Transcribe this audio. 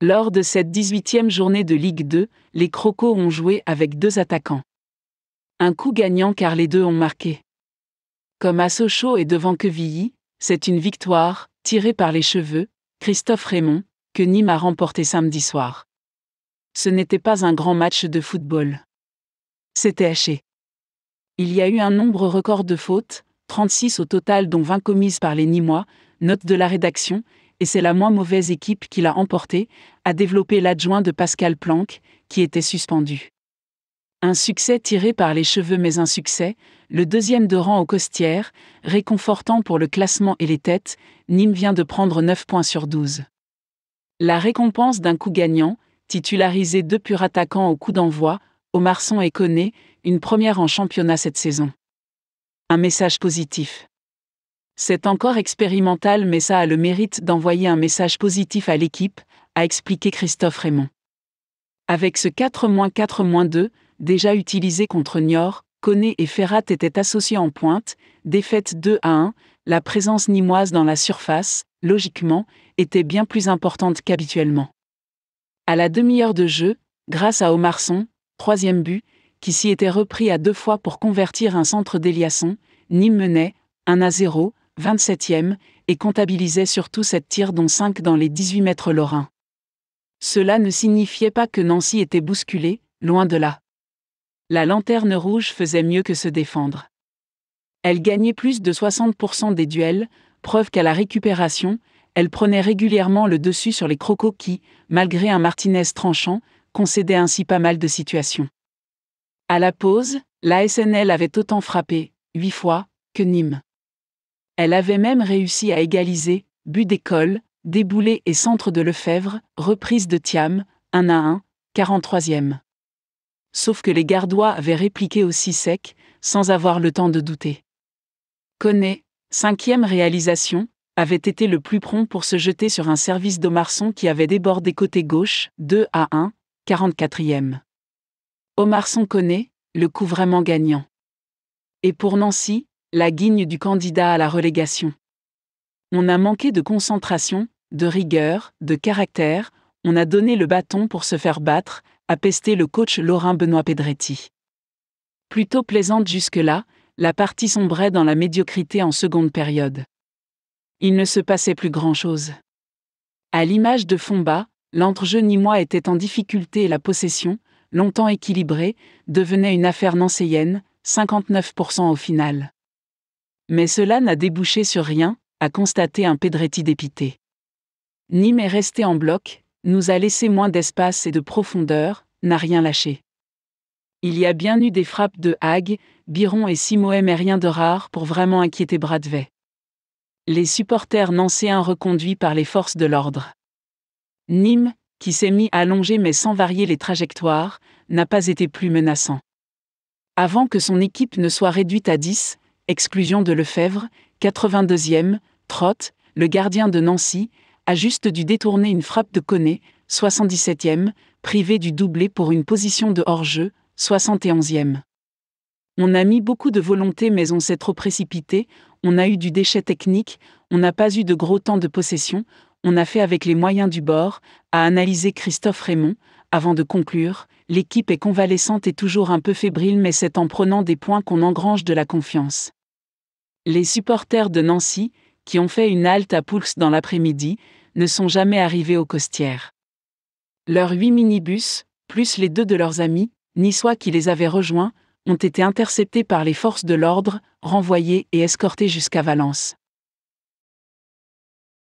Lors de cette 18e journée de Ligue 2, les Crocos ont joué avec 2 attaquants. Un coup gagnant car les 2 ont marqué. Comme à Sochaux et devant Quevilly, c'est une victoire, tirée par les cheveux, Christophe Rémond, que Nîmes a remporté samedi soir. Ce n'était pas un grand match de football. C'était haché. Il y a eu un nombre record de fautes, 36 au total dont 20 commises par les Nîmois, note de la rédaction, et c'est la moins mauvaise équipe qui l'a emporté, a développé l'adjoint de Pascal Planck, qui était suspendu. Un succès tiré par les cheveux mais un succès, le 2e de rang aux Costières, réconfortant pour le classement et les têtes, Nîmes vient de prendre 9 points sur 12. La récompense d'un coup gagnant, titularisé 2 purs attaquants au coup d'envoi, Omarsson et Koné, une première en championnat cette saison. Un message positif. C'est encore expérimental mais ça a le mérite d'envoyer un message positif à l'équipe, a expliqué Christophe Rémond. Avec ce 4-4-2, déjà utilisé contre Niort, Koné et Ferrat étaient associés en pointe, défaite 2-1, la présence nîmoise dans la surface, logiquement, était bien plus importante qu'habituellement. À la demi-heure de jeu, grâce à Omarsson, 3e but, qui s'y était repris à 2 fois pour convertir un centre d'Eliasson, Nîmes menait 1-0, 27e, et comptabilisait surtout 7 tirs dont 5 dans les 18 mètres lorrains. Cela ne signifiait pas que Nancy était bousculée, loin de là. La lanterne rouge faisait mieux que se défendre. Elle gagnait plus de 60% des duels, preuve qu'à la récupération, elle prenait régulièrement le dessus sur les Crocos qui, malgré un Martinez tranchant, concédaient ainsi pas mal de situations. À la pause, l'ASNL avait autant frappé, 8 fois, que Nîmes. Elle avait même réussi à égaliser, but d'École, déboulé et centre de Lefebvre, reprise de Thiam, 1-1, 43e. Sauf que les Gardois avaient répliqué aussi sec, sans avoir le temps de douter. Koné, 5e réalisation, avait été le plus prompt pour se jeter sur un service d'Omarsson qui avait débordé côté gauche, 2-1, 44e. Omarsson-Koné, le coup vraiment gagnant. Et pour Nancy, la guigne du candidat à la relégation. On a manqué de concentration, de rigueur, de caractère, on a donné le bâton pour se faire battre, a pesté le coach lorrain Benoît Pedretti. Plutôt plaisante jusque-là, la partie sombrait dans la médiocrité en seconde période. Il ne se passait plus grand-chose. À l'image de Fomba, l'entrejeu nîmois était en difficulté et la possession, longtemps équilibrée, devenait une affaire nancéienne, 59% au final. Mais cela n'a débouché sur rien, a constaté un Pedretti dépité. Nîmes est resté en bloc, nous a laissé moins d'espace et de profondeur, n'a rien lâché. Il y a bien eu des frappes de Hague, Biron et Simoé mais rien de rare pour vraiment inquiéter Bradvet. Les supporters nancéens reconduits par les forces de l'ordre. Nîmes, qui s'est mis à allonger mais sans varier les trajectoires, n'a pas été plus menaçant. Avant que son équipe ne soit réduite à 10, exclusion de Lefebvre, 82e, Trott, le gardien de Nancy, a juste dû détourner une frappe de Koné, 77e, privé du doublé pour une position de hors-jeu, 71e. On a mis beaucoup de volonté mais on s'est trop précipité, on a eu du déchet technique, on n'a pas eu de gros temps de possession, on a fait avec les moyens du bord, a analysé Christophe Rémond, avant de conclure, l'équipe est convalescente et toujours un peu fébrile mais c'est en prenant des points qu'on engrange de la confiance. Les supporters de Nancy, qui ont fait une halte à Pouls dans l'après-midi, ne sont jamais arrivés aux Costières. Leurs 8 minibus, plus les 2 de leurs amis, niçois qui les avaient rejoints, ont été interceptés par les forces de l'ordre, renvoyés et escortés jusqu'à Valence.